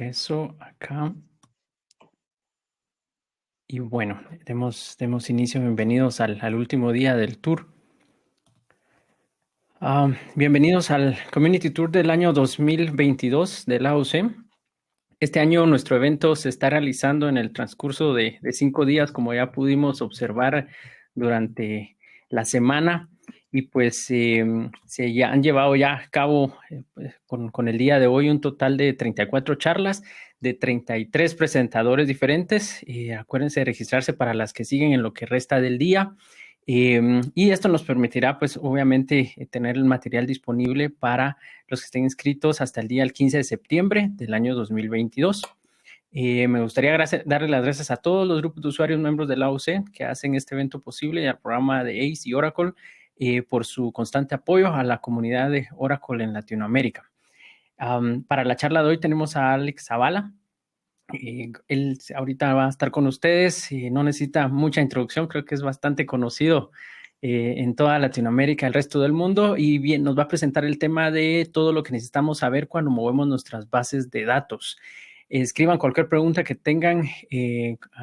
Eso acá. Y bueno, demos inicio. Bienvenidos al último día del tour. Bienvenidos al Community Tour del año 2022 de la AUC. Este año nuestro evento se está realizando en el transcurso de 5 días, como ya pudimos observar durante la semana. Y pues se ya han llevado ya a cabo con el día de hoy un total de 34 charlas de 33 presentadores diferentes. Acuérdense de registrarse para las que siguen en lo que resta del día. Y esto nos permitirá, pues, obviamente, tener el material disponible para los que estén inscritos hasta el día 15 de septiembre del año 2022. Me gustaría darle las gracias a todos los grupos de usuarios miembros de la AUC que hacen este evento posible y al programa de ACE y Oracle por su constante apoyo a la comunidad de Oracle en Latinoamérica. Para la charla de hoy tenemos a Alex Zavala. Él ahorita va a estar con ustedes y no necesita mucha introducción, creo que es bastante conocido en toda Latinoamérica, el resto del mundo, y bien, nos va a presentar el tema de todo lo que necesitamos saber cuando movemos nuestras bases de datos. Escriban cualquier pregunta que tengan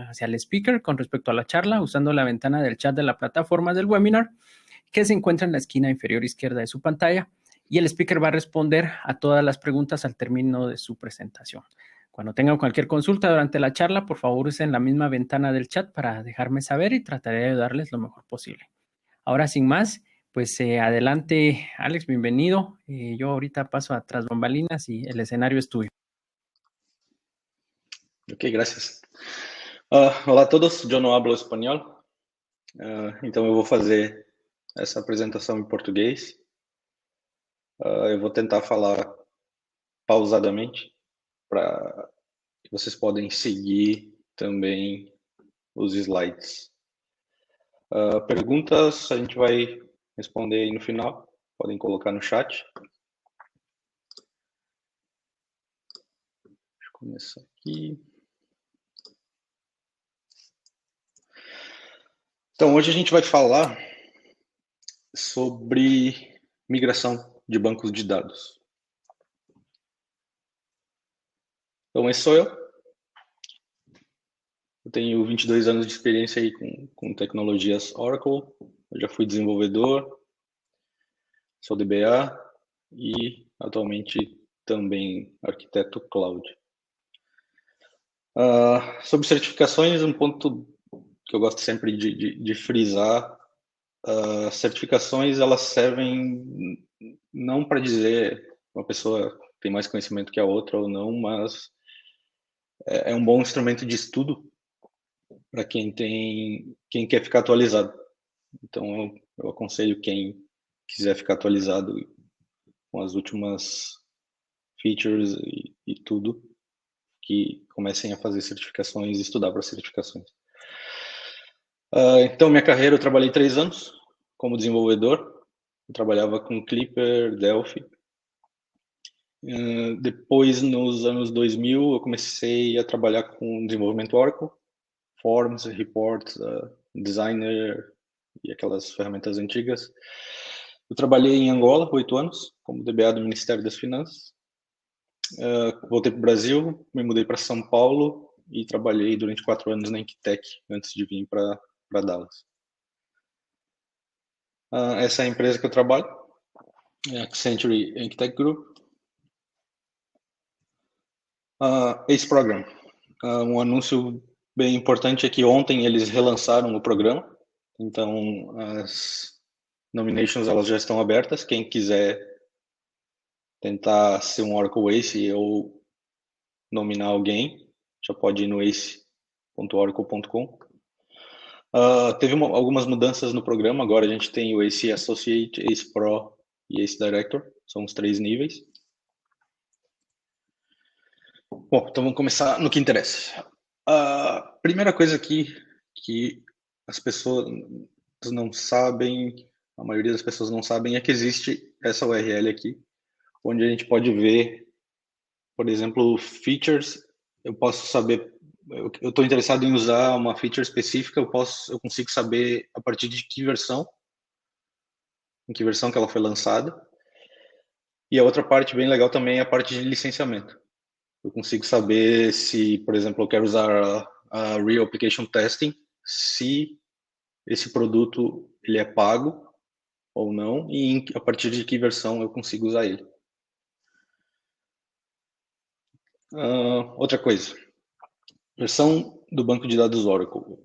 hacia el speaker con respecto a la charla usando la ventana del chat de la plataforma del webinar que se encuentra en la esquina inferior izquierda de su pantalla y el speaker va a responder a todas las preguntas al término de su presentación. Cuando tengan cualquier consulta durante la charla, por favor usen la misma ventana del chat para dejarme saber y trataré de ayudarles lo mejor posible. Ahora, sin más, pues adelante, Alex, bienvenido. Yo ahorita paso a tras bambalinas y el escenario es tuyo. Ok, graças. Olá a todos, eu não hablo espanhol, então eu vou fazer essa apresentação em português. Eu vou tentar falar pausadamente para que vocês podem seguir também os slides. Perguntas a gente vai responder aí no final, podem colocar no chat. Deixa eu começar aqui. Então, hoje a gente vai falar sobre migração de bancos de dados. Então, esse sou eu. Eu tenho 22 anos de experiência aí com tecnologias Oracle. Eu já fui desenvolvedor, sou DBA e atualmente também arquiteto cloud. Sobre certificações, um ponto que eu gosto sempre de frisar, certificações elas servem não para dizer uma pessoa tem mais conhecimento que a outra ou não, mas é um bom instrumento de estudo para quem quer ficar atualizado. Então eu aconselho quem quiser ficar atualizado com as últimas features e tudo, que comecem a fazer certificações e estudar para certificações. Então, minha carreira, eu trabalhei 3 anos como desenvolvedor. Eu trabalhava com Clipper, Delphi. Depois, nos anos 2000, eu comecei a trabalhar com desenvolvimento Oracle, Forms, Reports, Designer e aquelas ferramentas antigas. Eu trabalhei em Angola 8 anos, como DBA do Ministério das Finanças. Voltei para o Brasil, me mudei para São Paulo e trabalhei durante 4 anos na Enkitec, antes de vir para Dallas. Essa é a empresa que eu trabalho, é a Accenture Enkitec Group. Ace Program, um anúncio bem importante é que ontem eles relançaram o programa, então as nominations elas já estão abertas, quem quiser tentar ser um Oracle Ace ou nominar alguém, já pode ir no ace.oracle.com. Teve algumas mudanças no programa, agora a gente tem o Ace Associate, Ace Pro e Ace Director, são os 3 níveis. Bom, então vamos começar no que interessa. A primeira coisa aqui que as pessoas não sabem, a maioria das pessoas não sabem, é que existe essa URL aqui, onde a gente pode ver, por exemplo, features. Eu posso saber, eu estou interessado em usar uma feature específica, eu consigo saber a partir de que versão, em que versão que ela foi lançada. E a outra parte bem legal também é a parte de licenciamento. Eu consigo saber se, por exemplo, eu quero usar a Real Application Testing, se esse produto ele é pago ou não e a partir de que versão eu consigo usar ele. Outra coisa, versão do banco de dados Oracle.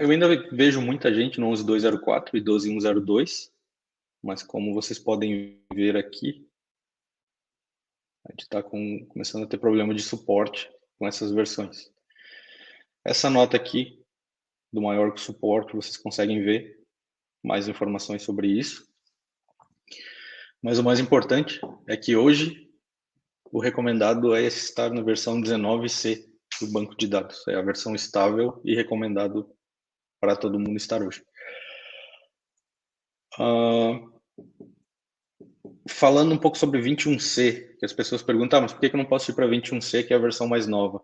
Eu ainda vejo muita gente no 11.204 e 12.102, mas como vocês podem ver aqui, a gente está começando a ter problema de suporte com essas versões. Essa nota aqui do maior suporte, vocês conseguem ver mais informações sobre isso. Mas o mais importante é que hoje o recomendado é estar na versão 19C do banco de dados. É a versão estável e recomendado para todo mundo estar hoje. Falando um pouco sobre 21C, que as pessoas perguntam, mas por que eu não posso ir para 21C, que é a versão mais nova?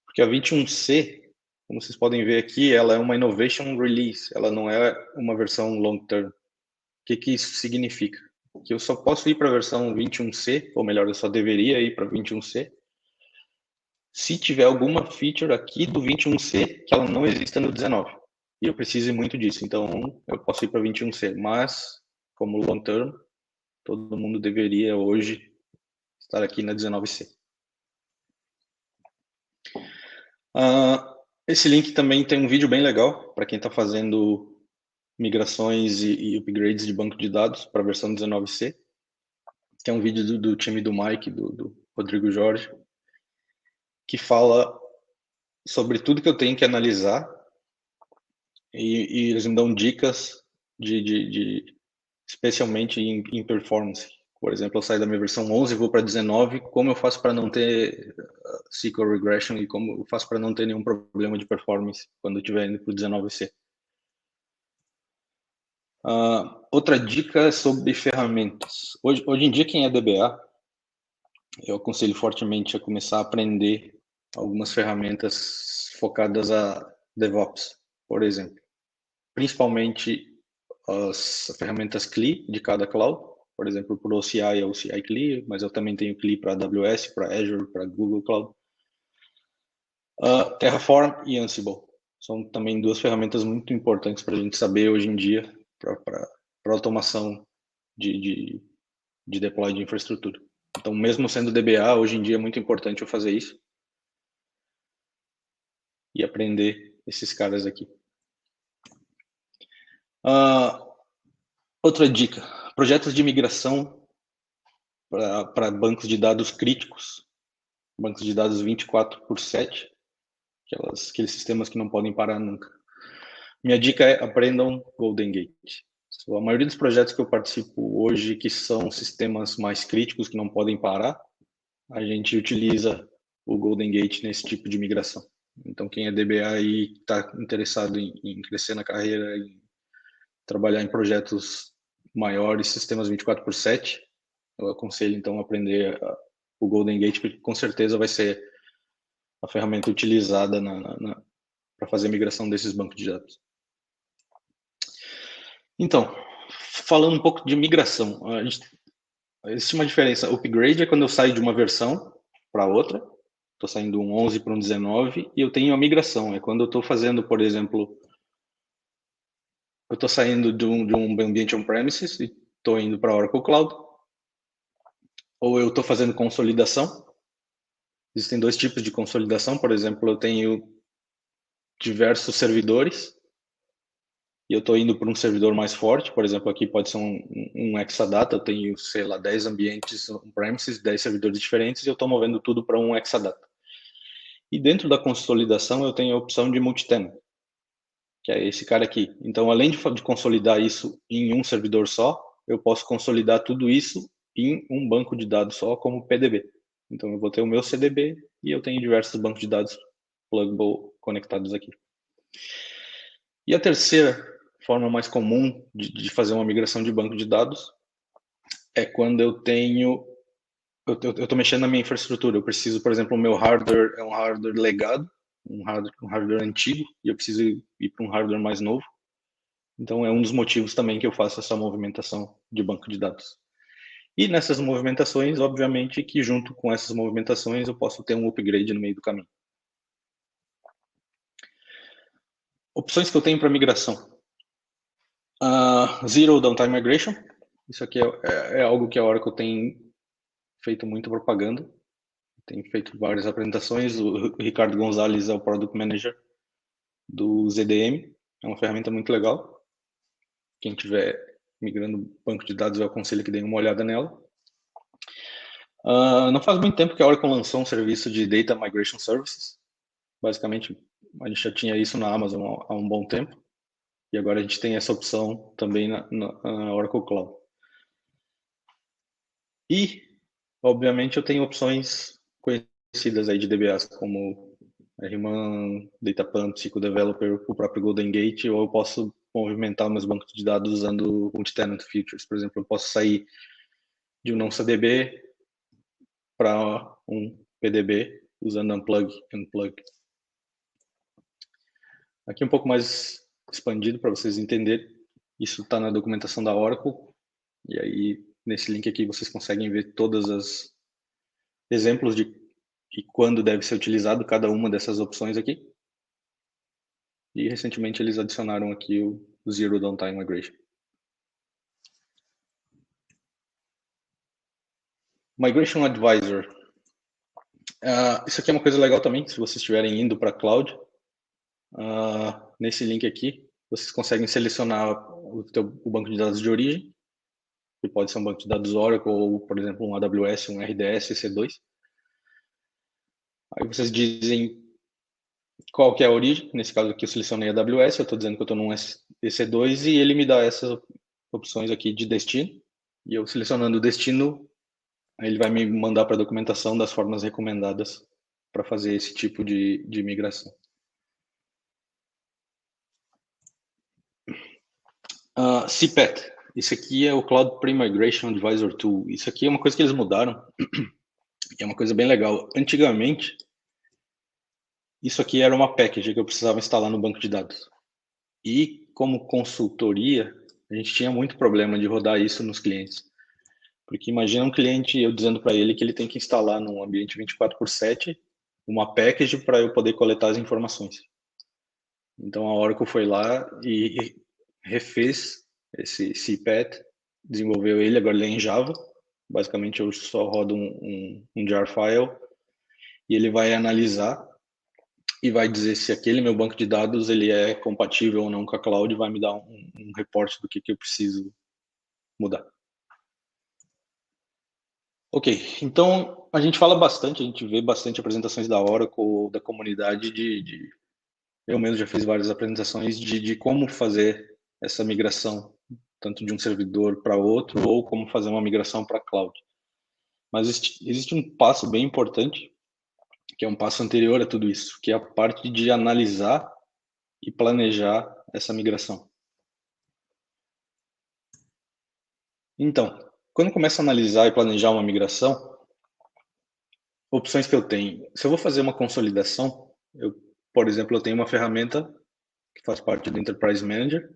Porque a 21C, como vocês podem ver aqui, ela é uma Innovation Release, ela não é uma versão long term. O que isso significa? Que eu só posso ir para a versão 21C, ou melhor, eu só deveria ir para 21C, se tiver alguma feature aqui do 21C que ela não exista no 19. E eu preciso muito disso, então eu posso ir para 21C, mas como long term, todo mundo deveria hoje estar aqui na 19C. Esse link também tem um vídeo bem legal para quem está fazendo migrações e upgrades de banco de dados para a versão 19C, que é um vídeo do time do Mike, do Rodrigo Jorge, que fala sobre tudo que eu tenho que analisar e eles me dão dicas especialmente em performance. Por exemplo, eu saio da minha versão 11 e vou para 19, como eu faço para não ter SQL regression e como eu faço para não ter nenhum problema de performance quando eu estiver indo para o 19C. Outra dica é sobre ferramentas. Hoje em dia, quem é DBA, eu aconselho fortemente a começar a aprender algumas ferramentas focadas a DevOps, por exemplo. Principalmente as ferramentas CLI de cada cloud, por exemplo, para o OCI é o OCI CLI, mas eu também tenho CLI para AWS, para Azure, para Google Cloud. Terraform e Ansible são também duas ferramentas muito importantes para a gente saber hoje em dia para automação de deploy de infraestrutura. Então, mesmo sendo DBA, hoje em dia é muito importante eu fazer isso e aprender esses caras aqui. Outra dica, projetos de migração para bancos de dados críticos, bancos de dados 24/7, aqueles sistemas que não podem parar nunca. Minha dica é aprendam Golden Gate. A maioria dos projetos que eu participo hoje, que são sistemas mais críticos, que não podem parar, a gente utiliza o Golden Gate nesse tipo de migração. Então, quem é DBA e está interessado em crescer na carreira, em trabalhar em projetos maiores, sistemas 24/7, eu aconselho, então, a aprender o Golden Gate, porque com certeza vai ser a ferramenta utilizada para fazer a migração desses bancos de dados. Então, falando um pouco de migração, existe uma diferença. Upgrade é quando eu saio de uma versão para outra, estou saindo de um 11 para um 19, e eu tenho a migração, é quando eu estou fazendo, por exemplo, eu estou saindo de um ambiente on-premises e estou indo para Oracle Cloud, ou eu estou fazendo consolidação. Existem dois tipos de consolidação, por exemplo, eu tenho diversos servidores e eu estou indo para um servidor mais forte, por exemplo, aqui pode ser um Exadata, eu tenho, sei lá, 10 ambientes on-premises, 10 servidores diferentes e eu estou movendo tudo para um Exadata. E dentro da consolidação eu tenho a opção de multitenant, que é esse cara aqui. Então, além de consolidar isso em um servidor só, eu posso consolidar tudo isso em um banco de dados só, como PDB. Então, eu vou ter o meu CDB e eu tenho diversos bancos de dados pluggable conectados aqui. E a terceira forma mais comum de fazer uma migração de banco de dados é quando eu estou mexendo na minha infraestrutura. Eu preciso, por exemplo, o meu hardware é um hardware legado, um hardware antigo, e eu preciso ir para um hardware mais novo. Então, é um dos motivos também que eu faço essa movimentação de banco de dados. E nessas movimentações, obviamente, que junto com essas movimentações eu posso ter um upgrade no meio do caminho. Opções que eu tenho para migração. Zero Downtime Migration. Isso aqui é algo que a Oracle tem feito muita propaganda. Tem feito várias apresentações. O Ricardo Gonzalez é o Product Manager do ZDM. É uma ferramenta muito legal. Quem estiver migrando banco de dados, eu aconselho que dê uma olhada nela. Não faz muito tempo que a Oracle lançou um serviço de Data Migration Services. Basicamente, a gente já tinha isso na Amazon há um bom tempo. E agora a gente tem essa opção também na Oracle Cloud. E, obviamente, eu tenho opções conhecidas aí de DBAs, como RMAN, DataPump, SQL Developer, o próprio Golden Gate, ou eu posso movimentar meus bancos de dados usando multi-tenant features. Por exemplo, eu posso sair de um non-CDB para um PDB usando unplug e unplug. Aqui um pouco mais expandido para vocês entenderem. Isso está na documentação da Oracle. E aí, nesse link aqui, vocês conseguem ver todos os exemplos de e quando deve ser utilizado cada uma dessas opções aqui. E recentemente eles adicionaram aqui o Zero Downtime Migration. Migration Advisor. Isso aqui é uma coisa legal também, se vocês estiverem indo para a cloud. Nesse link aqui, vocês conseguem selecionar o banco de dados de origem, que pode ser um banco de dados Oracle ou, por exemplo, um AWS, um RDS, EC2. Aí vocês dizem qual que é a origem. Nesse caso aqui eu selecionei a AWS, eu estou dizendo que eu estou num EC2 e ele me dá essas opções aqui de destino. E eu selecionando o destino, aí ele vai me mandar para a documentação das formas recomendadas para fazer esse tipo de migração. CPAT. Isso aqui é o Cloud Pre-Migration Advisor Tool. Isso aqui é uma coisa que eles mudaram. E é uma coisa bem legal. Antigamente, isso aqui era uma package que eu precisava instalar no banco de dados. E como consultoria, a gente tinha muito problema de rodar isso nos clientes. Porque imagina um cliente, eu dizendo para ele que ele tem que instalar num ambiente 24/7 uma package para eu poder coletar as informações. Então a Oracle foi lá e refez esse CPAT, desenvolveu ele, agora ele é em Java. Basicamente eu só rodo um jar file e ele vai analisar e vai dizer se aquele meu banco de dados ele é compatível ou não com a cloud e vai me dar um reporte do que eu preciso mudar. Ok, então a gente fala bastante, a gente vê bastante apresentações da Oracle, da comunidade eu mesmo já fiz várias apresentações de como fazer essa migração, tanto de um servidor para outro, ou como fazer uma migração para a cloud. Mas existe um passo bem importante, que é um passo anterior a tudo isso, que é a parte de analisar e planejar essa migração. Então, quando eu começo a analisar e planejar uma migração, opções que eu tenho. Se eu vou fazer uma consolidação, por exemplo, eu tenho uma ferramenta que faz parte do Enterprise Manager,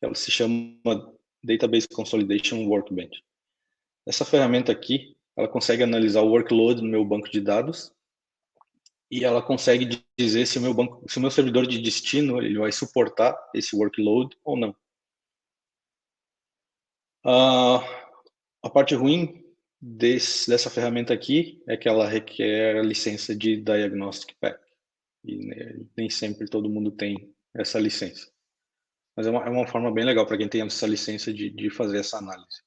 ela se chama Database Consolidation Workbench. Essa ferramenta aqui, ela consegue analisar o workload no meu banco de dados e ela consegue dizer se o meu servidor de destino ele vai suportar esse workload ou não. A parte ruim dessa ferramenta aqui é que ela requer a licença de Diagnostic Pack. E nem sempre todo mundo tem essa licença. Mas é uma forma bem legal para quem tem essa licença de fazer essa análise.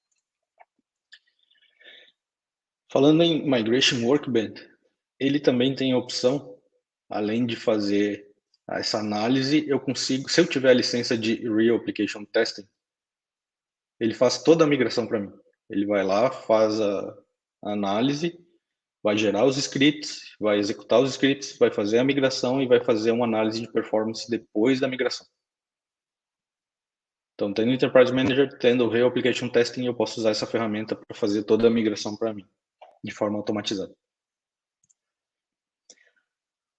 Falando em Migration Workbench, ele também tem a opção, além de fazer essa análise, eu consigo, se eu tiver a licença de Real Application Testing, ele faz toda a migração para mim. Ele vai lá, faz a análise, vai gerar os scripts, vai executar os scripts, vai fazer a migração e vai fazer uma análise de performance depois da migração. Então, tendo o Enterprise Manager, tendo o Real Application Testing, eu posso usar essa ferramenta para fazer toda a migração para mim, de forma automatizada.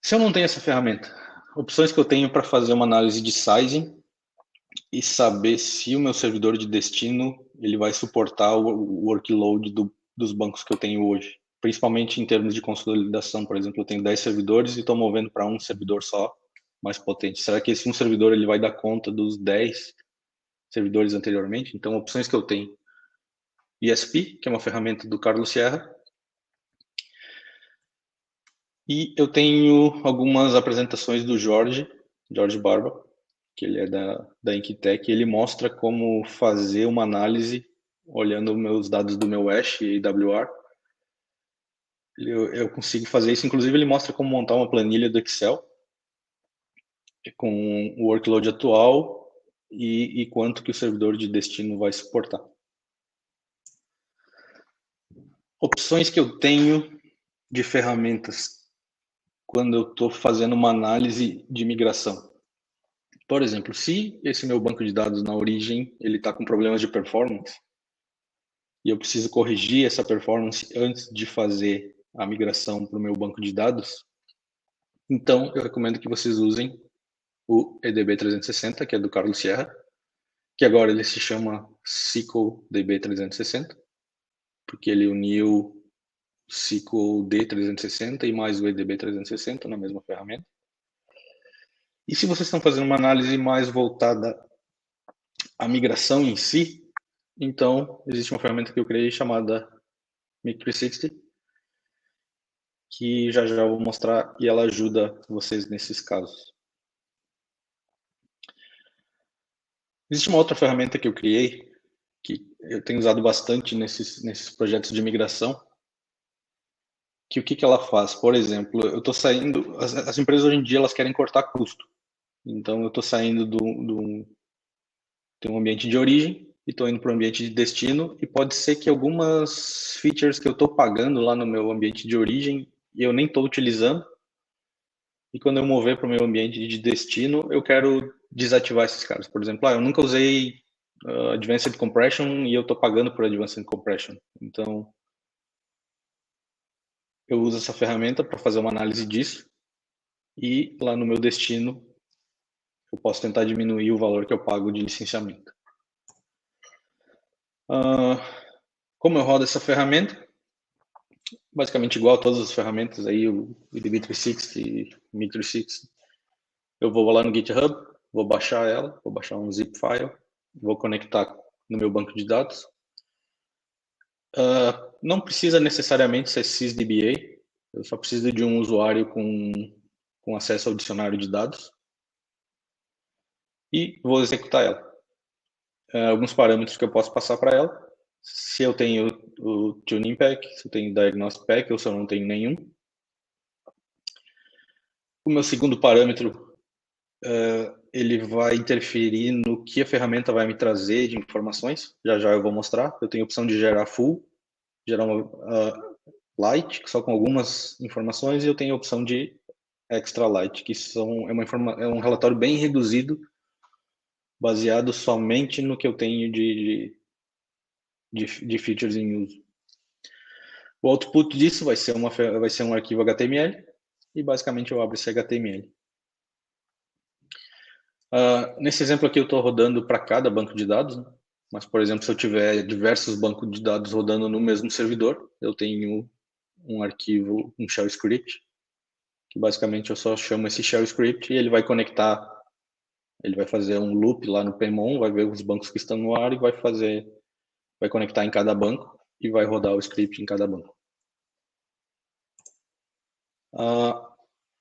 Se eu não tenho essa ferramenta, opções que eu tenho para fazer uma análise de sizing, e saber se o meu servidor de destino ele vai suportar o workload dos bancos que eu tenho hoje. Principalmente em termos de consolidação, por exemplo, eu tenho 10 servidores e estou movendo para um servidor só, mais potente. Será que esse um servidor ele vai dar conta dos 10 servidores anteriormente? Então, opções que eu tenho. ESP, que é uma ferramenta do Carlos Sierra. E eu tenho algumas apresentações do Jorge Barba, que ele é da Inquitec, e ele mostra como fazer uma análise olhando meus dados do meu Ash e AWR. Eu consigo fazer isso, inclusive ele mostra como montar uma planilha do Excel com o workload atual e quanto que o servidor de destino vai suportar. Opções que eu tenho de ferramentas quando eu estou fazendo uma análise de migração. Por exemplo, se esse meu banco de dados na origem ele está com problemas de performance e eu preciso corrigir essa performance antes de fazer a migração para o meu banco de dados, então eu recomendo que vocês usem o EDB 360, que é do Carlos Sierra, que agora ele se chama SQL DB 360, porque ele uniu SQL D360 e mais o EDB 360 na mesma ferramenta. E se vocês estão fazendo uma análise mais voltada à migração em si, então existe uma ferramenta que eu criei chamada Mic360, que já já vou mostrar e ela ajuda vocês nesses casos. Existe uma outra ferramenta que eu criei, que eu tenho usado bastante nesses projetos de migração, que o que ela faz? Por exemplo, eu estou saindo, as empresas hoje em dia elas querem cortar custo. Então eu estou saindo de um ambiente de origem e estou indo para um ambiente de destino, e pode ser que algumas features que eu estou pagando lá no meu ambiente de origem eu nem estou utilizando, e quando eu mover para o meu ambiente de destino, eu quero desativar esses caras. Por exemplo, eu nunca usei Advanced Compression e eu estou pagando por Advanced Compression. Então, eu uso essa ferramenta para fazer uma análise disso, e lá no meu destino eu posso tentar diminuir o valor que eu pago de licenciamento. Como eu rodo essa ferramenta? Basicamente igual a todas as ferramentas aí, o DB360, o Mic360. Eu vou lá no GitHub, vou baixar ela, vou baixar um zip file, vou conectar no meu banco de dados. Não precisa necessariamente ser sysdba, eu só preciso de um usuário com acesso ao dicionário de dados. E vou executar ela. Alguns parâmetros que eu posso passar para ela. Se eu tenho o Tuning Pack, se eu tenho Diagnostic Pack, ou se eu não tenho nenhum. O meu segundo parâmetro, ele vai interferir no que a ferramenta vai me trazer de informações. Já já eu vou mostrar. Eu tenho a opção de gerar full, gerar uma light, só com algumas informações, e eu tenho a opção de extra light, que é um relatório bem reduzido, baseado somente no que eu tenho de features em uso. O output disso vai ser um arquivo HTML, e basicamente eu abro esse HTML. Nesse exemplo aqui eu estou rodando para cada banco de dados, né? Mas, por exemplo, se eu tiver diversos bancos de dados rodando no mesmo servidor, eu tenho um arquivo, um shell script, que basicamente eu só chamo esse shell script e ele vai conectar, ele vai fazer um loop lá no Pmon, vai ver os bancos que estão no ar e vai conectar em cada banco e vai rodar o script em cada banco.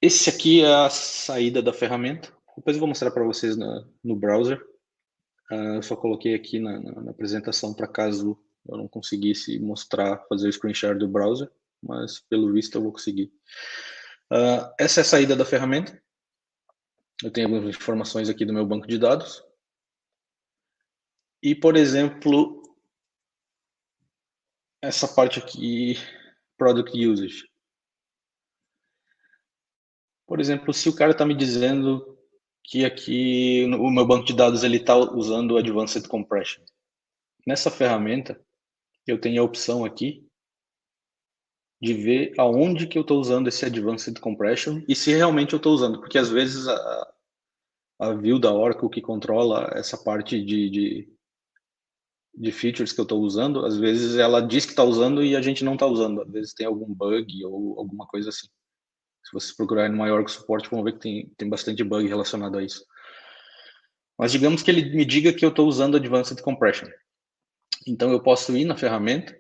Esse aqui é a saída da ferramenta. Depois eu vou mostrar para vocês no browser. Eu só coloquei aqui na apresentação para caso eu não conseguisse mostrar, fazer o screen share do browser, mas pelo visto eu vou conseguir. Essa é a saída da ferramenta. Eu tenho algumas informações aqui do meu banco de dados. E, por exemplo, essa parte aqui, Product Usage. Por exemplo, se o cara está me dizendo que aqui o meu banco de dados ele está usando o Advanced Compression. Nessa ferramenta, eu tenho a opção aqui de ver aonde que eu estou usando esse Advanced Compression e se realmente eu estou usando, porque às vezes a view da Oracle que controla essa parte de features que eu estou usando, às vezes ela diz que está usando e a gente não está usando. Às vezes tem algum bug ou alguma coisa assim. Se vocês procurarem no My Oracle Support, vão ver que tem bastante bug relacionado a isso. Mas digamos que ele me diga que eu estou usando Advanced Compression. Então eu posso ir na ferramenta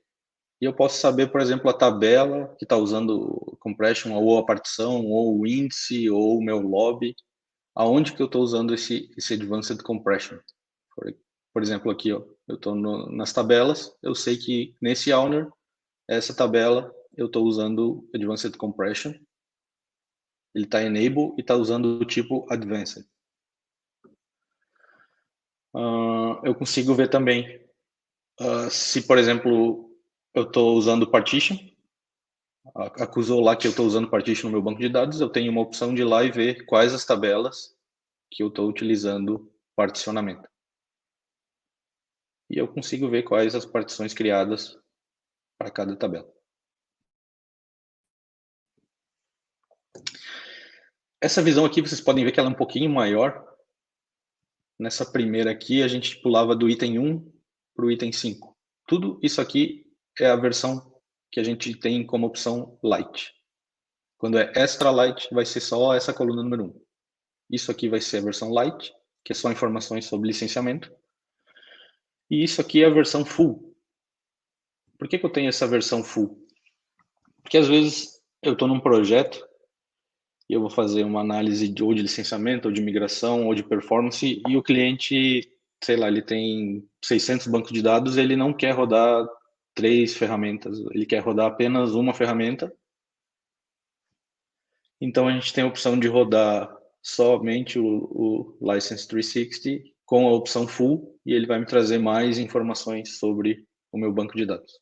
e eu posso saber, por exemplo, a tabela que está usando Compression, ou a partição, ou o índice, ou o meu lobby, aonde que eu estou usando esse Advanced Compression. Por exemplo, aqui, ó, eu estou nas tabelas, eu sei que nesse owner, essa tabela, eu estou usando Advanced Compression, ele está enable e está usando o tipo Advanced. Eu consigo ver também se, por exemplo, eu estou usando partition, acusou lá que eu estou usando partition no meu banco de dados, eu tenho uma opção de ir lá e ver quais as tabelas que eu estou utilizando particionamento. E eu consigo ver quais as partições criadas para cada tabela. Essa visão aqui, vocês podem ver que ela é um pouquinho maior. Nessa primeira aqui, a gente pulava do item 1 para o item 5. Tudo isso aqui é a versão que a gente tem como opção Light. Quando é Extra Light, vai ser só essa coluna número 1. Isso aqui vai ser a versão Light, que é só informações sobre licenciamento. E isso aqui é a versão Full. Por que eu tenho essa versão Full? Porque às vezes eu estou num projeto e eu vou fazer uma análise ou de licenciamento, ou de migração, ou de performance, e o cliente, sei lá, ele tem 600 bancos de dados, ele não quer rodar 3 ferramentas, ele quer rodar apenas uma ferramenta. Então a gente tem a opção de rodar somente o License 360 com a opção Full, e ele vai me trazer mais informações sobre o meu banco de dados.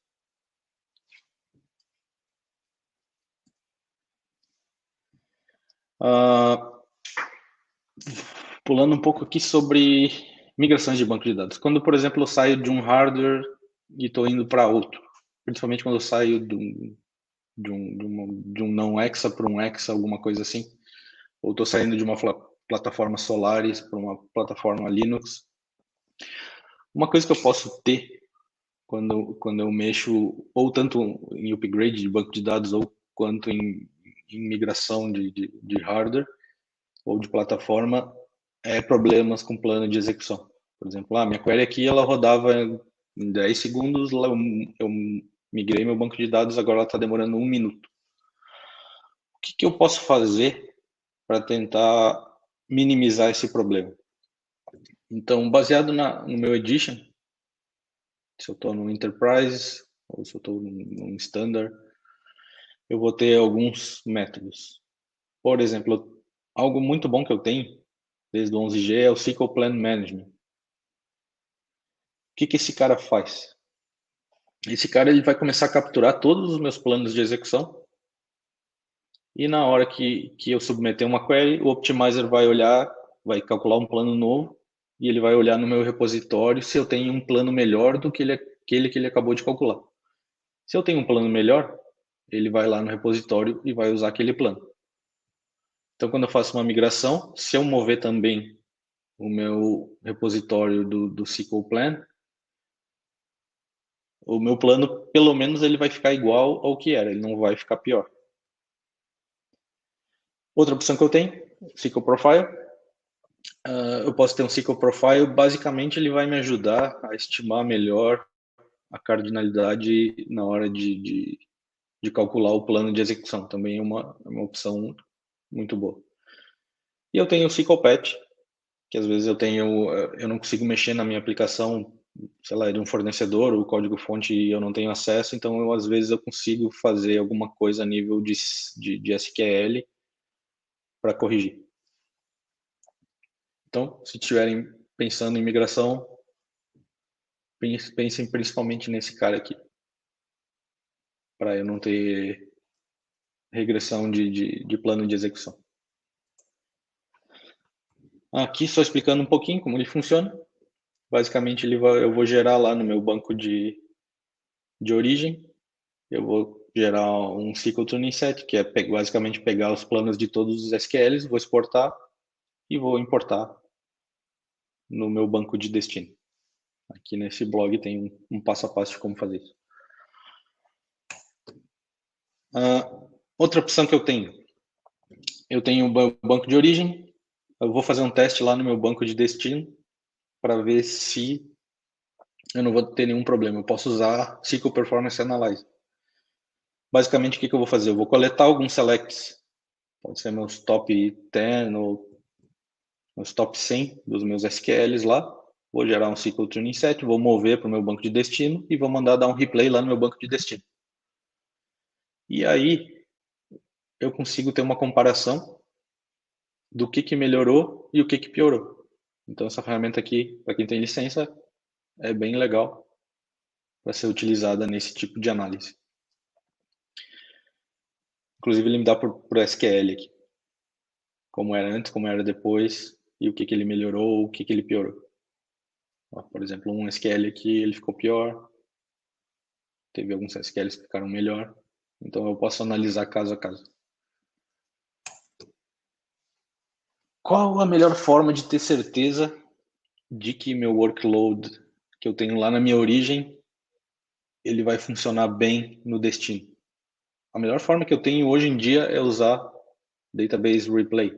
Pulando um pouco aqui sobre migrações de banco de dados. Quando, por exemplo, eu saio de um hardware e estou indo para outro, principalmente quando eu saio de um não Hexa para um Hexa, alguma coisa assim, ou estou saindo de uma plataforma Solaris para uma plataforma Linux. Uma coisa que eu posso ter quando eu mexo, ou tanto em upgrade de banco de dados, ou quanto em migração de hardware ou de plataforma, problemas com plano de execução. Por exemplo, minha query aqui ela rodava em 10 segundos, eu migrei meu banco de dados, agora ela está demorando 1 minuto. O que eu posso fazer para tentar minimizar esse problema? Então, baseado no meu Edition, se eu estou no Enterprise ou se eu estou no Standard, eu vou ter alguns métodos. Por exemplo, algo muito bom que eu tenho desde o 11G é o SQL Plan Management. O que esse cara faz? Esse cara ele vai começar a capturar todos os meus planos de execução e na hora que eu submeter uma query, o Optimizer vai olhar, vai calcular um plano novo e ele vai olhar no meu repositório se eu tenho um plano melhor do que aquele que ele acabou de calcular. Se eu tenho um plano melhor, ele vai lá no repositório e vai usar aquele plano. Então, quando eu faço uma migração, se eu mover também o meu repositório do SQL Plan, o meu plano, pelo menos, ele vai ficar igual ao que era, ele não vai ficar pior. Outra opção que eu tenho, SQL Profile. Eu posso ter um SQL Profile, basicamente ele vai me ajudar a estimar melhor a cardinalidade na hora de calcular o plano de execução. Também é uma opção muito boa. E eu tenho o SQL Patch, que às vezes eu não consigo mexer na minha aplicação, sei lá, de um fornecedor, o código-fonte eu não tenho acesso, então às vezes eu consigo fazer alguma coisa a nível de SQL para corrigir. Então, se estiverem pensando em migração, pensem principalmente nesse cara aqui, para eu não ter regressão de plano de execução. Aqui só explicando um pouquinho como ele funciona. Basicamente, eu vou gerar lá no meu banco de origem, eu vou gerar um SQL Tuning Set, que é basicamente pegar os planos de todos os SQLs, vou exportar e vou importar no meu banco de destino. Aqui nesse blog tem um passo a passo de como fazer isso. Outra opção que eu tenho o banco de origem. Eu vou fazer um teste lá no meu banco de destino para ver se eu não vou ter nenhum problema. Eu posso usar SQL Performance Analyze. Basicamente, o que eu vou fazer? Eu vou coletar alguns selects, pode ser meus top 10 ou meus top 100 dos meus SQLs lá. Vou gerar um SQL Training Set, vou mover para o meu banco de destino e vou mandar dar um replay lá no meu banco de destino. E aí, eu consigo ter uma comparação do que melhorou e o que piorou. Então, essa ferramenta aqui, para quem tem licença, é bem legal para ser utilizada nesse tipo de análise. Inclusive, ele me dá por SQL aqui. Como era antes, como era depois, e o que ele melhorou, o que ele piorou. Ó, por exemplo, um SQL aqui, ele ficou pior. Teve alguns SQLs que ficaram melhor. Então, eu posso analisar caso a caso. Qual a melhor forma de ter certeza de que meu workload que eu tenho lá na minha origem, ele vai funcionar bem no destino? A melhor forma que eu tenho hoje em dia é usar Database Replay.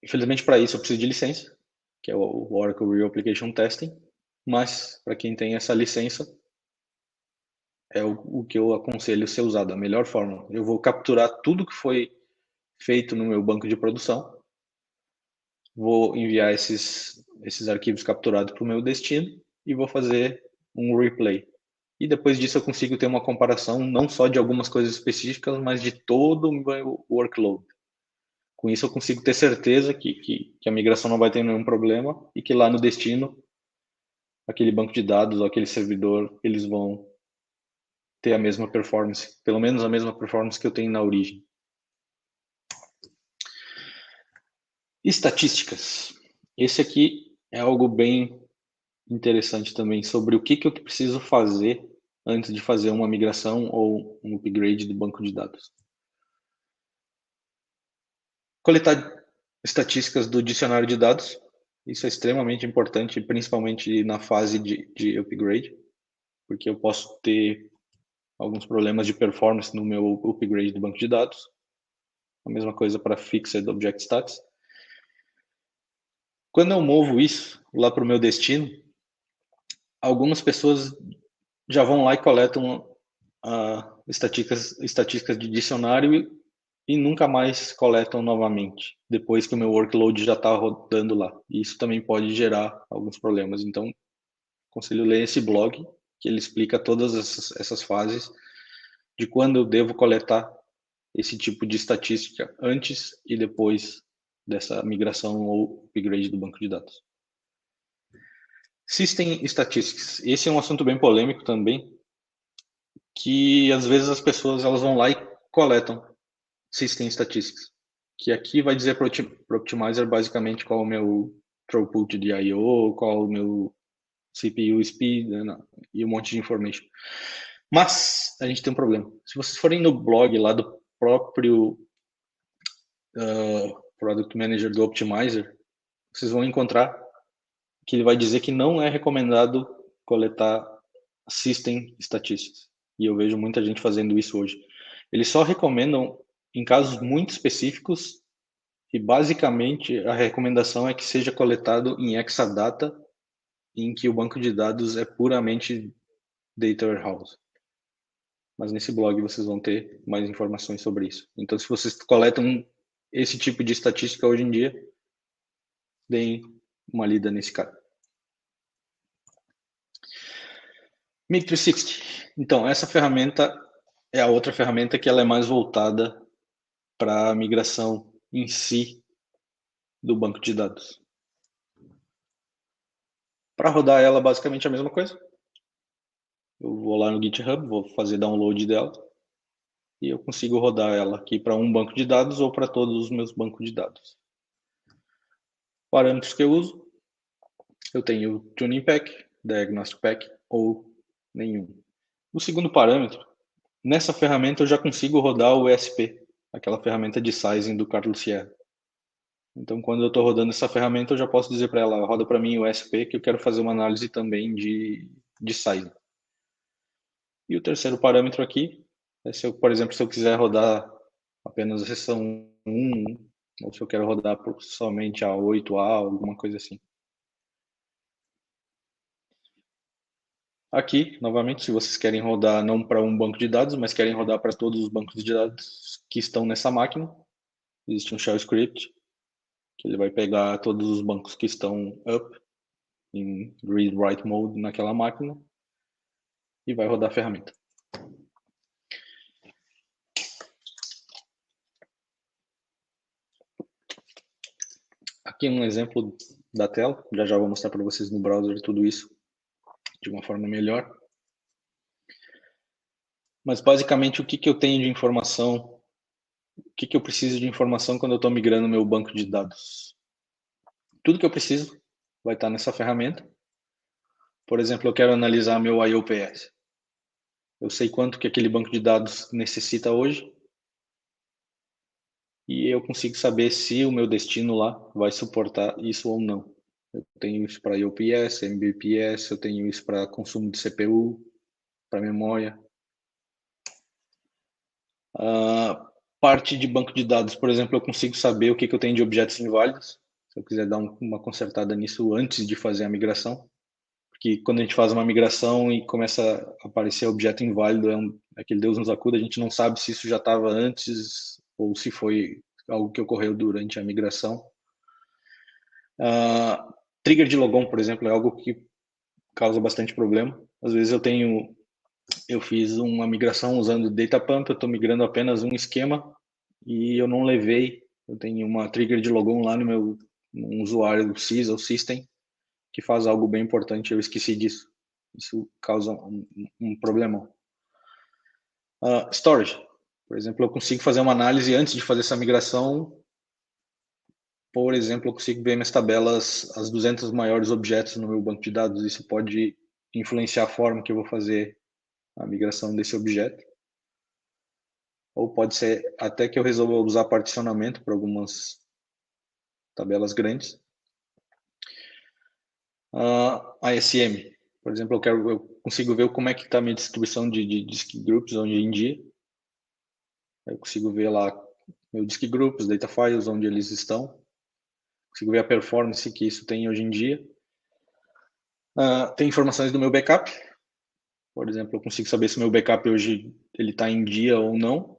Infelizmente, para isso eu preciso de licença, que é o Oracle Real Application Testing, mas para quem tem essa licença, é o que eu aconselho ser usado, a melhor forma. Eu vou capturar tudo que foi feito no meu banco de produção, vou enviar esses arquivos capturados para o meu destino e vou fazer um replay. E depois disso eu consigo ter uma comparação não só de algumas coisas específicas, mas de todo o meu workload. Com isso eu consigo ter certeza que a migração não vai ter nenhum problema e que lá no destino, aquele banco de dados ou aquele servidor, eles vão ter a mesma performance, pelo menos a mesma performance que eu tenho na origem. Estatísticas. Esse aqui é algo bem interessante também sobre o que eu preciso fazer antes de fazer uma migração ou um upgrade do banco de dados. Coletar estatísticas do dicionário de dados. Isso é extremamente importante, principalmente na fase de upgrade, porque eu posso ter alguns problemas de performance no meu upgrade do banco de dados. A mesma coisa para Fixed Object Stats. Quando eu movo isso lá para o meu destino, algumas pessoas já vão lá e coletam estatísticas de dicionário e nunca mais coletam novamente, depois que o meu workload já está rodando lá. E isso também pode gerar alguns problemas. Então, aconselho ler esse blog, que ele explica todas essas fases de quando eu devo coletar esse tipo de estatística antes e depois dessa migração ou upgrade do banco de dados. System Statistics. Esse é um assunto bem polêmico também, que às vezes as pessoas elas vão lá e coletam System Statistics, que aqui vai dizer para o Optimizer basicamente qual é o meu throughput de I/O, qual é o meu CPU speed, né, e um monte de information. Mas a gente tem um problema. Se vocês forem no blog lá do próprio Product Manager do Optimizer, vocês vão encontrar que ele vai dizer que não é recomendado coletar System Statistics. E eu vejo muita gente fazendo isso hoje. Eles só recomendam em casos muito específicos e basicamente a recomendação é que seja coletado em Exadata, em que o banco de dados é puramente Data Warehouse. Mas nesse blog vocês vão ter mais informações sobre isso. Então, se vocês coletam esse tipo de estatística hoje em dia, deem uma lida nesse cara. Mig360. Então, essa ferramenta é a outra ferramenta que ela é mais voltada para a migração em si do banco de dados. Para rodar ela, basicamente a mesma coisa. Eu vou lá no GitHub, vou fazer download dela e eu consigo rodar ela aqui para um banco de dados ou para todos os meus bancos de dados. Parâmetros que eu uso, eu tenho Tuning Pack, Diagnostic Pack ou nenhum. O segundo parâmetro, nessa ferramenta eu já consigo rodar o ESP, aquela ferramenta de sizing do Carlos Sierra. Então, quando eu estou rodando essa ferramenta, eu já posso dizer para ela, roda para mim o SP, que eu quero fazer uma análise também de size. E o terceiro parâmetro aqui é se eu, por exemplo, se eu quiser rodar apenas a seção 1, ou se eu quero rodar somente a 8A, alguma coisa assim. Aqui, novamente, se vocês querem rodar não para um banco de dados, mas querem rodar para todos os bancos de dados que estão nessa máquina, existe um shell script, que ele vai pegar todos os bancos que estão up, em read-write mode naquela máquina, e vai rodar a ferramenta. Aqui um exemplo da tela, já vou mostrar para vocês no browser tudo isso de uma forma melhor. Mas basicamente o que eu tenho de informação, o que eu preciso de informação quando eu estou migrando meu banco de dados? Tudo que eu preciso vai estar nessa ferramenta. Por exemplo, eu quero analisar meu IOPS. Eu sei quanto que aquele banco de dados necessita hoje e eu consigo saber se o meu destino lá vai suportar isso ou não. Eu tenho isso para IOPS, MBPS, eu tenho isso para consumo de CPU, para memória. Parte de banco de dados, por exemplo, eu consigo saber o que eu tenho de objetos inválidos, se eu quiser dar uma consertada nisso antes de fazer a migração. Porque quando a gente faz uma migração e começa a aparecer objeto inválido, aquele Deus nos acuda, a gente não sabe se isso já estava antes ou se foi algo que ocorreu durante a migração. Trigger de logon, por exemplo, é algo que causa bastante problema. Às vezes eu fiz uma migração usando DataPump, eu estou migrando apenas um esquema e eu não levei, eu tenho uma trigger de logon lá no meu um usuário sys ou system que faz algo bem importante, eu esqueci disso. Isso causa um problemão. Storage. Por exemplo, eu consigo fazer uma análise antes de fazer essa migração. Por exemplo, eu consigo ver minhas tabelas, as 200 maiores objetos no meu banco de dados. Isso pode influenciar a forma que eu vou fazer a migração desse objeto. Ou pode ser até que eu resolva usar particionamento para algumas tabelas grandes. ISM. Por exemplo, eu consigo ver como é que está a minha distribuição de disk groups hoje em dia. Eu consigo ver lá meu disk groups, data files, onde eles estão. Consigo ver a performance que isso tem hoje em dia. Tem informações do meu backup. Por exemplo, eu consigo saber se o meu backup hoje ele está em dia ou não,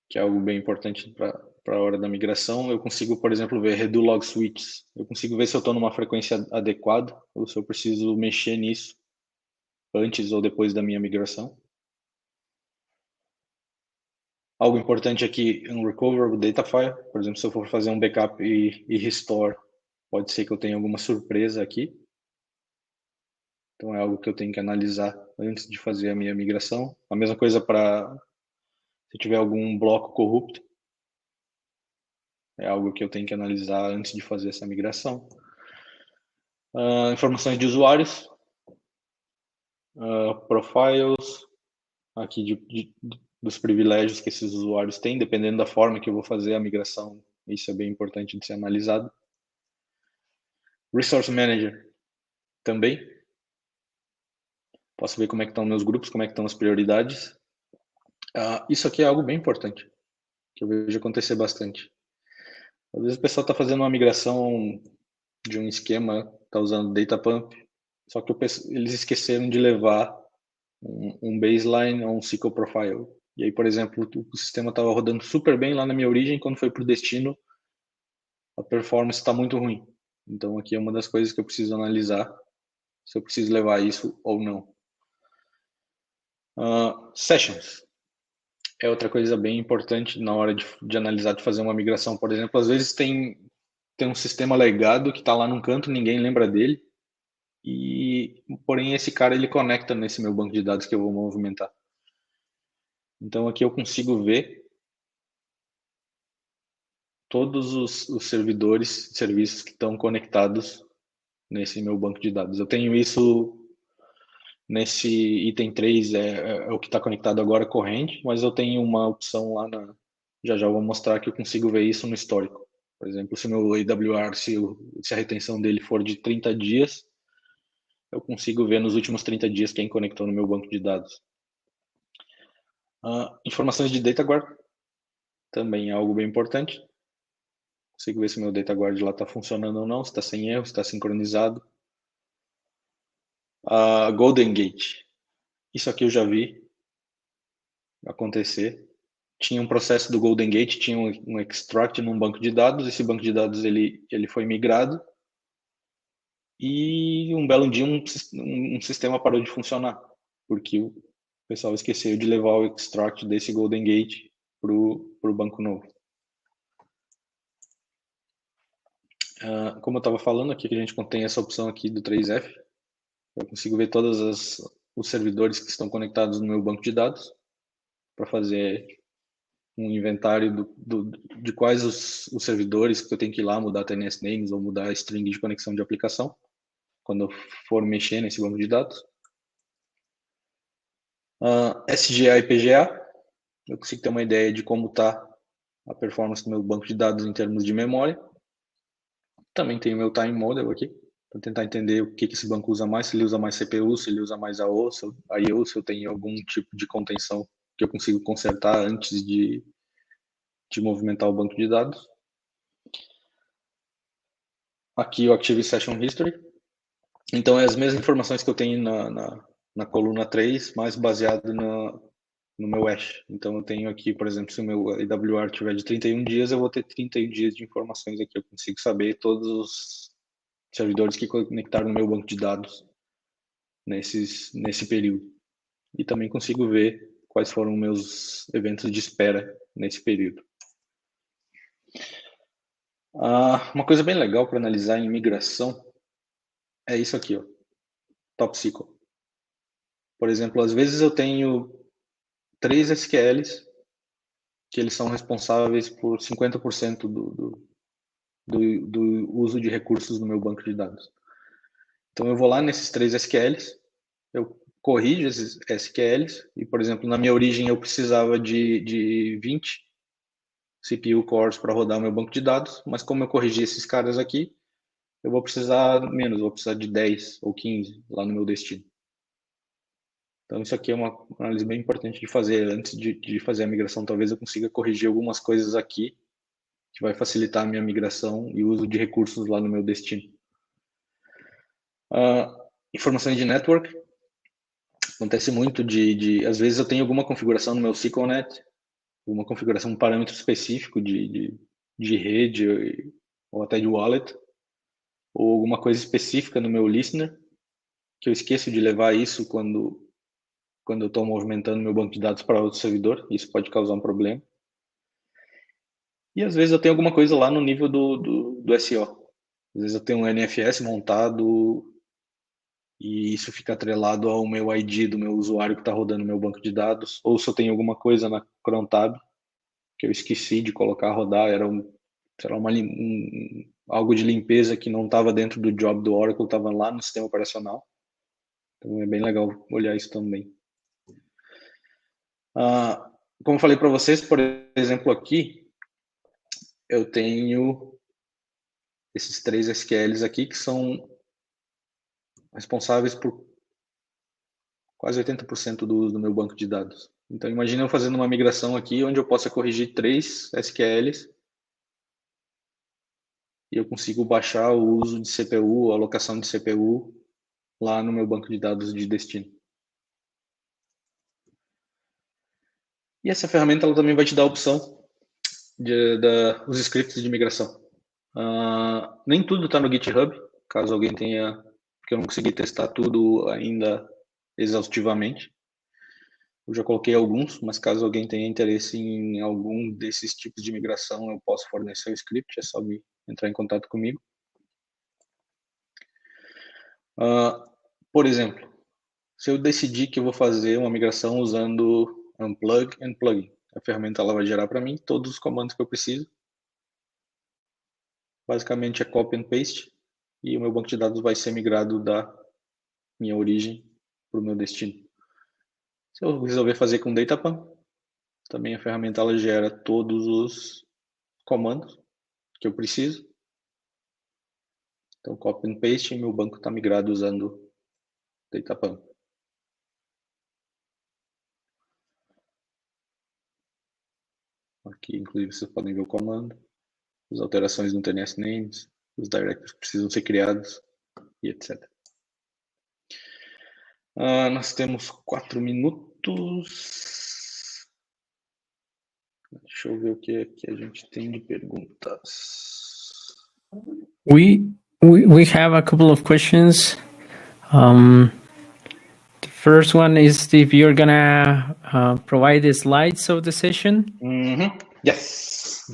que é algo bem importante para a hora da migração. Eu consigo, por exemplo, ver redo log switches. Eu consigo ver se eu estou numa frequência adequada ou se eu preciso mexer nisso antes ou depois da minha migração. Algo importante aqui, um recoverable data file. Por exemplo, se eu for fazer um backup e restore, pode ser que eu tenha alguma surpresa aqui. Então é algo que eu tenho que analisar antes de fazer a minha migração. A mesma coisa para se tiver algum bloco corrupto. É algo que eu tenho que analisar antes de fazer essa migração. Informações de usuários. Profiles. Aqui dos privilégios que esses usuários têm, dependendo da forma que eu vou fazer a migração. Isso é bem importante de ser analisado. Resource Manager também. Posso ver como é que estão meus grupos, como é que estão as prioridades. Isso aqui é algo bem importante, que eu vejo acontecer bastante. Às vezes o pessoal está fazendo uma migração de um esquema, está usando DataPump, só que eles esqueceram de levar um baseline ou um SQL profile. E aí, por exemplo, o sistema estava rodando super bem lá na minha origem, quando foi para o destino, a performance está muito ruim. Então aqui é uma das coisas que eu preciso analisar, se eu preciso levar isso ou não. Sessions é outra coisa bem importante na hora de analisar, de fazer uma migração. Por exemplo, às vezes tem um sistema legado que está lá num canto, ninguém lembra dele, e porém esse cara ele conecta nesse meu banco de dados que eu vou movimentar. Então aqui eu consigo ver todos os servidores, serviços que estão conectados nesse meu banco de dados. Eu tenho isso nesse item 3, é o que está conectado agora corrente, mas eu tenho uma opção lá Já já eu vou mostrar que eu consigo ver isso no histórico. Por exemplo, se o meu AWR, se a retenção dele for de 30 dias, eu consigo ver nos últimos 30 dias quem conectou no meu banco de dados. Informações de data guard também é algo bem importante. Consigo ver se meu data guard lá está funcionando ou não, se está sem erro, se está sincronizado. Golden Gate. Isso aqui eu já vi acontecer. Tinha um processo do Golden Gate, tinha um extract num banco de dados. Esse banco de dados ele foi migrado e um belo dia um sistema parou de funcionar porque o pessoal esqueceu de levar o extract desse Golden Gate pro banco novo. Como eu estava falando aqui, que a gente contém essa opção aqui do 3F, eu consigo ver todos os servidores que estão conectados no meu banco de dados para fazer um inventário de quais os servidores que eu tenho que ir lá mudar TNS names ou mudar a string de conexão de aplicação quando eu for mexer nesse banco de dados. SGA e PGA, eu consigo ter uma ideia de como está a performance do meu banco de dados em termos de memória. Também tem o meu time model aqui, para tentar entender o que esse banco usa mais, se ele usa mais CPU, se ele usa mais I/O, se eu tenho algum tipo de contenção que eu consigo consertar antes de movimentar o banco de dados. Aqui o Active Session History. Então, é as mesmas informações que eu tenho na coluna 3, mas baseado no meu hash. Então, eu tenho aqui, por exemplo, se o meu AWR tiver de 31 dias, eu vou ter 31 dias de informações aqui. Eu consigo saber todos os servidores que conectaram no meu banco de dados nesse período. E também consigo ver quais foram meus eventos de espera nesse período. Uma coisa bem legal para analisar em migração é isso aqui, ó, Top SQL. Por exemplo, às vezes eu tenho 3 SQLs que eles são responsáveis por 50% do uso de recursos no meu banco de dados. Então eu vou lá nesses 3 SQLs, eu corrijo esses SQLs e, por exemplo, na minha origem eu precisava de 20 CPU cores para rodar o meu banco de dados, mas como eu corrigi esses caras aqui, eu vou precisar menos, vou precisar de 10 ou 15 lá no meu destino. Então isso aqui é uma análise bem importante de fazer antes de fazer a migração. Talvez eu consiga corrigir algumas coisas aqui que vai facilitar a minha migração e o uso de recursos lá no meu destino. Informações de network. Acontece muito às vezes eu tenho alguma configuração no meu SQLnet, uma configuração, um parâmetro específico de rede ou até de wallet, ou alguma coisa específica no meu listener, que eu esqueço de levar isso quando eu estou movimentando meu banco de dados para outro servidor. Isso pode causar um problema. E às vezes eu tenho alguma coisa lá no nível do SO. Às vezes eu tenho um NFS montado e isso fica atrelado ao meu ID do meu usuário que está rodando meu banco de dados. Ou se eu tenho alguma coisa na cron tab que eu esqueci de colocar a rodar, era algo de limpeza que não estava dentro do job do Oracle, estava lá no sistema operacional. Então é bem legal olhar isso também. Como eu falei para vocês, por exemplo, aqui eu tenho esses 3 SQLs aqui que são responsáveis por quase 80% do uso do meu banco de dados. Então, imagina eu fazendo uma migração aqui onde eu possa corrigir 3 SQLs e eu consigo baixar o uso de CPU, a alocação de CPU lá no meu banco de dados de destino. E essa ferramenta ela também vai te dar a opção os scripts de migração. Nem tudo está no GitHub, caso alguém tenha, porque eu não consegui testar tudo ainda exaustivamente. Eu já coloquei alguns, mas caso alguém tenha interesse em algum desses tipos de migração, eu posso fornecer o script, é só entrar em contato comigo. Por exemplo, se eu decidir que eu vou fazer uma migração usando Unplug and Plugin, a ferramenta ela vai gerar para mim todos os comandos que eu preciso. Basicamente é copy and paste e o meu banco de dados vai ser migrado da minha origem para o meu destino. Se eu resolver fazer com DataPan, Também a ferramenta ela gera todos os comandos que eu preciso. Então, copy and paste, e meu banco está migrado usando Datapump. Aqui, inclusive, vocês podem ver o comando, as alterações no TNS names, os directories que precisam ser criados e etc. Nós temos 4 minutos. Deixa eu ver o que a gente tem de perguntas. We have a couple of questions. The first one is if you're gonna provide the slides of the session. Yes.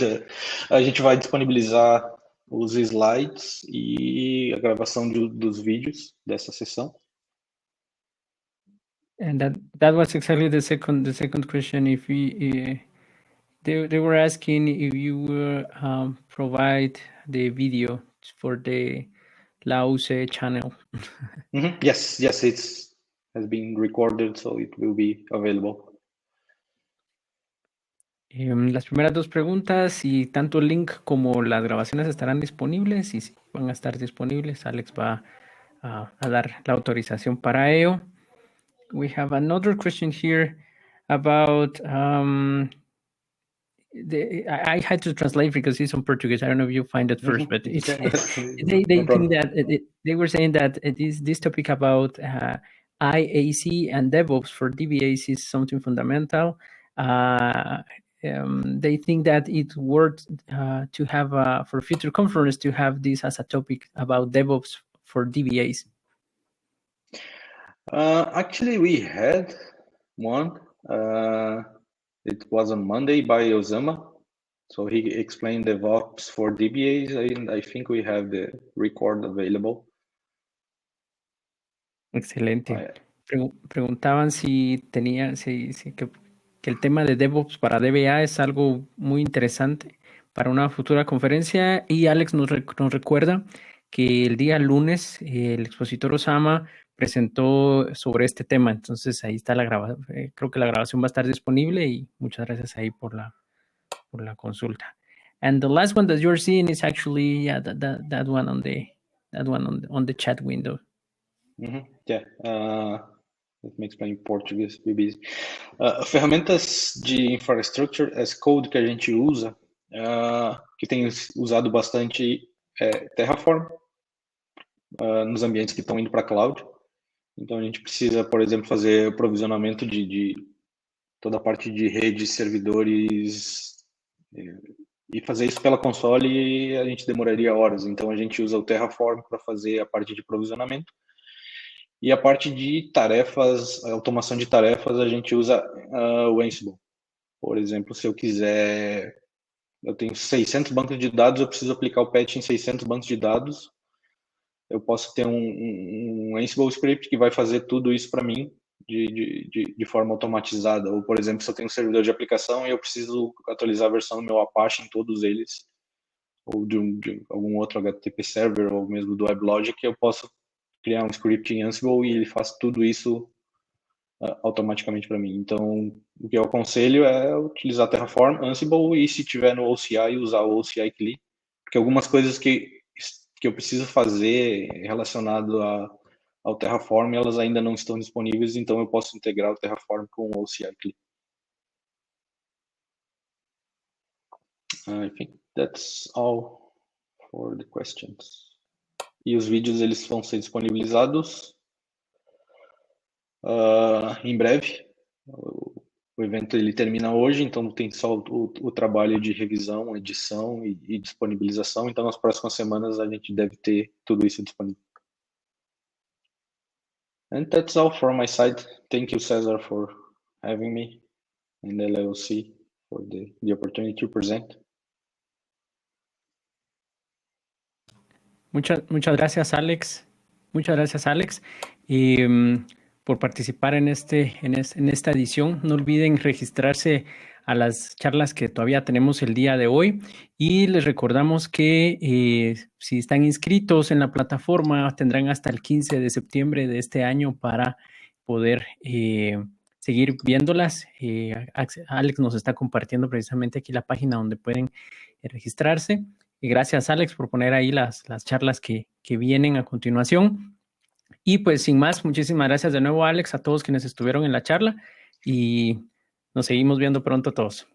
A gente vai disponibilizar os slides e a gravação dos vídeos dessa sessão. And that was exactly the second question. If they were asking if you will provide the video for the LAUSE channel. Yes, it has been recorded, so it will be available. Las primeras dos preguntas, y tanto el link como las grabaciones estarán disponibles, y si van a estar disponibles, Alex va a dar la autorización para ello. We have another question here about I had to translate because it's on Portuguese. I don't know if you find it first, but it's, they think that they were saying that this topic about IAC and DevOps for DBAs is something fundamental. They think that it's worth to have for future conference to have this as a topic about DevOps for DBAs. Actually, we had one. It was on Monday by Osama. So he explained DevOps for DBAs, and I think we have the record available. Excelente. Preguntaban si tenía, que el tema de DevOps para DBA es algo muy interesante para una futura conferencia, y Alex nos recuerda que el día lunes el expositor Osama presentó sobre este tema. Entonces ahí está la grabación. Creo que la grabación va a estar disponible, y muchas gracias ahí por la consulta. And the last one that you're seeing is actually that one on the chat window. Yeah. Let me explain in Portuguese, be busy. Ferramentas de infrastructure as code que a gente usa, que tem usado bastante Terraform nos ambientes que estão indo para cloud. Então a gente precisa, por exemplo, fazer provisionamento de toda a parte de redes, servidores, e fazer isso pela console a gente demoraria horas. Então a gente usa o Terraform para fazer a parte de provisionamento. E a parte de tarefas, a automação de tarefas, a gente usa o Ansible. Por exemplo, se eu tenho 600 bancos de dados, eu preciso aplicar o patch em 600 bancos de dados, eu posso ter um Ansible script que vai fazer tudo isso para mim de forma automatizada. Ou, por exemplo, se eu tenho um servidor de aplicação e eu preciso atualizar a versão do meu Apache em todos eles, ou de algum outro HTTP server, ou mesmo do WebLogic, eu posso criar um script em Ansible e ele faz tudo isso automaticamente para mim. Então, o que eu aconselho é utilizar Terraform, Ansible, e se tiver no OCI, usar o OCI CLI, porque algumas coisas que eu preciso fazer relacionado ao Terraform, elas ainda não estão disponíveis, então eu posso integrar o Terraform com o OCI CLI. I think that's all for the questions. E os vídeos eles vão ser disponibilizados em breve. O evento ele termina hoje, então tem só o trabalho de revisão, edição e disponibilização. Então, nas próximas semanas, a gente deve ter tudo isso disponível. And that's all from my side. Thank you, Cesar, for having me, and LLC for the opportunity to present. Muchas gracias, Alex. Muchas gracias, Alex. Por participar en esta edición. No olviden registrarse a las charlas que todavía tenemos el día de hoy, y les recordamos que si están inscritos en la plataforma tendrán hasta el 15 de septiembre de este año para poder seguir viéndolas. Alex nos está compartiendo precisamente aquí la página donde pueden registrarse. Y gracias, Alex, por poner ahí las charlas que vienen a continuación. Y pues sin más, muchísimas gracias de nuevo, Alex, a todos quienes estuvieron en la charla y nos seguimos viendo pronto todos.